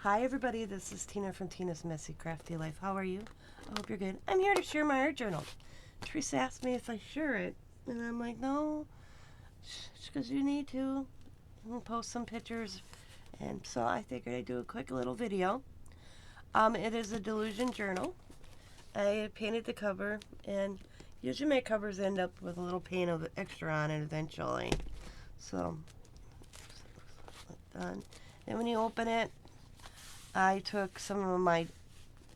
Hi everybody, this is Tina from Tina's Messy Crafty Life. How are you? I hope you're good. I'm here to share my art journal. Teresa asked me if I share it, and I'm like, no, because you need to. And post some pictures, and so I figured I'd do a quick little video. It is a delusion journal. I painted the cover, and usually my covers end up with a little paint of extra on it eventually. So, done. And when you open it, I took some of my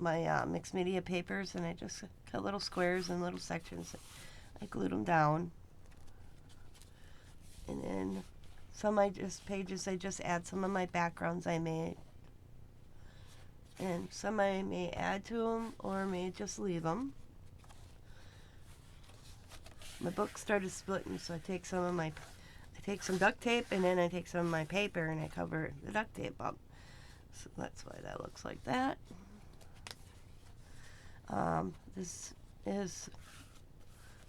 Mixmedia papers and I just cut little squares and little sections. I glued them down. And then some pages I just add some of my backgrounds I made. And some I may add to them or may just leave them. My book started splitting, so I take some duct tape and then I take some of my paper and I cover the duct tape up. So that's why that looks like that. This is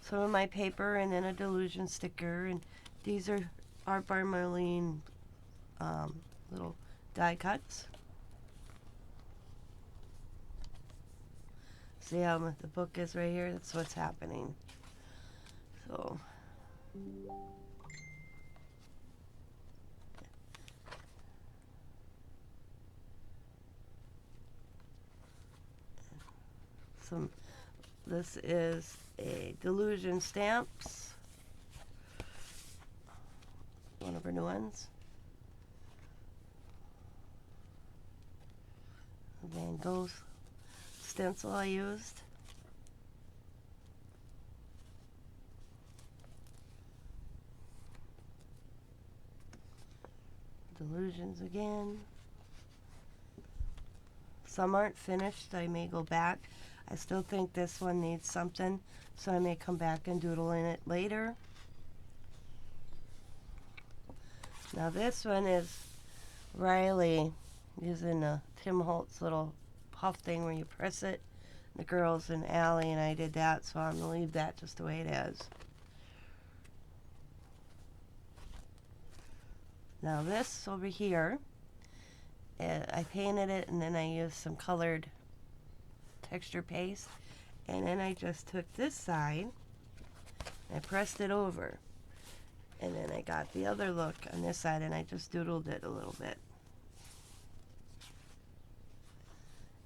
some of my paper and then a delusion sticker, and these are Art by Marlene little die cuts. See how the book is right here? That's what's happening. So this is a delusion stamps, one of her new ones. Van Gogh stencil I used. Delusions again. Some aren't finished. I may go back. I still think this one needs something, so I may come back and doodle in it later. Now this one is Riley using a Tim Holtz little puff thing where you press it. The girls and Allie and I did that, so I'm going to leave that just the way it is. Now this over here, I painted it and then I used some colored texture paste, and then I just took this side, I pressed it over, and then I got the other look on this side and I just doodled it a little bit.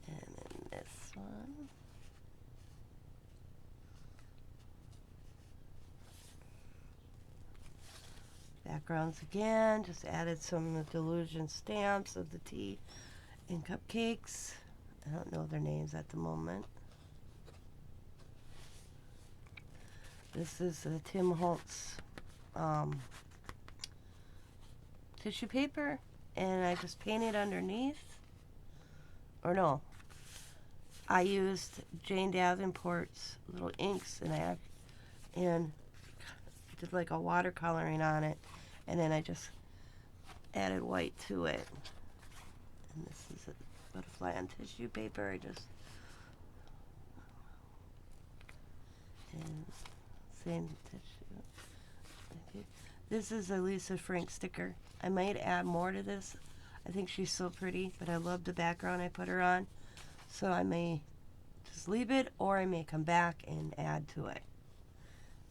And then this one. Backgrounds again, just added some of the delusion stamps of the tea and cupcakes. I don't know their names at the moment. This is a Tim Holtz tissue paper, and I just painted underneath. Or no, I used Jane Davenport's little inks, and I did like a watercoloring on it, and then I just added white to it. And this is a butterfly on tissue paper. And same tissue. This is a Lisa Frank sticker. I might add more to this. I think she's so pretty, but I love the background I put her on. So I may just leave it, or I may come back and add to it.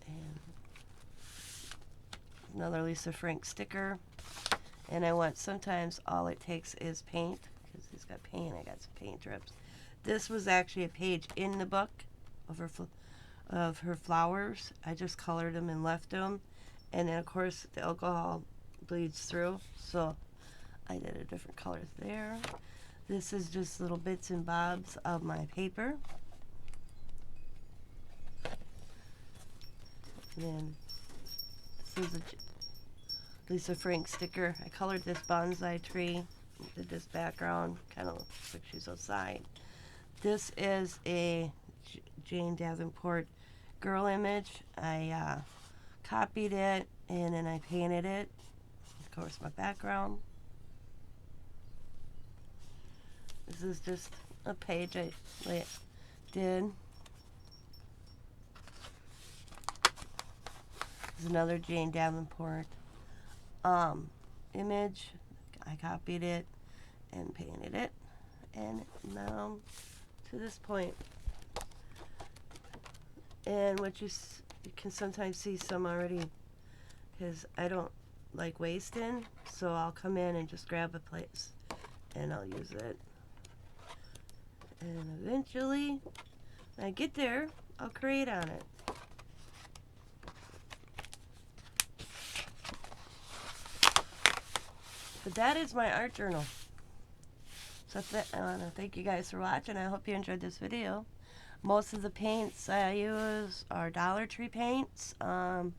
And another Lisa Frank sticker. And I want, sometimes all it takes is paint, because he's got paint. I got some paint drips. This was actually a page in the book of her flowers. I just colored them and left them, and then of course the alcohol bleeds through, so I did a different color there. This is just little bits and bobs of my paper. And then this is a Lisa Frank sticker. I colored this bonsai tree, did this background, kind of looks like she's outside. This is a Jane Davenport girl image. I copied it and then I painted it. Of course, my background. This is just a page I did. This is another Jane Davenport image. I copied it and painted it. And now to this point. And what you can sometimes see some already, because I don't like wasting, so I'll come in and just grab a place and I'll use it. And eventually, when I get there, I'll create on it. But that is my art journal. So I want to thank you guys for watching. I hope you enjoyed this video. Most of the paints I use are Dollar Tree paints. I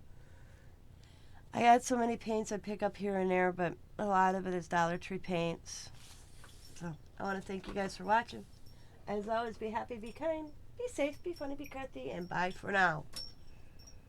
got so many paints I pick up here and there, but a lot of it is Dollar Tree paints. So I want to thank you guys for watching. As always, be happy, be kind, be safe, be funny, be crafty, and bye for now.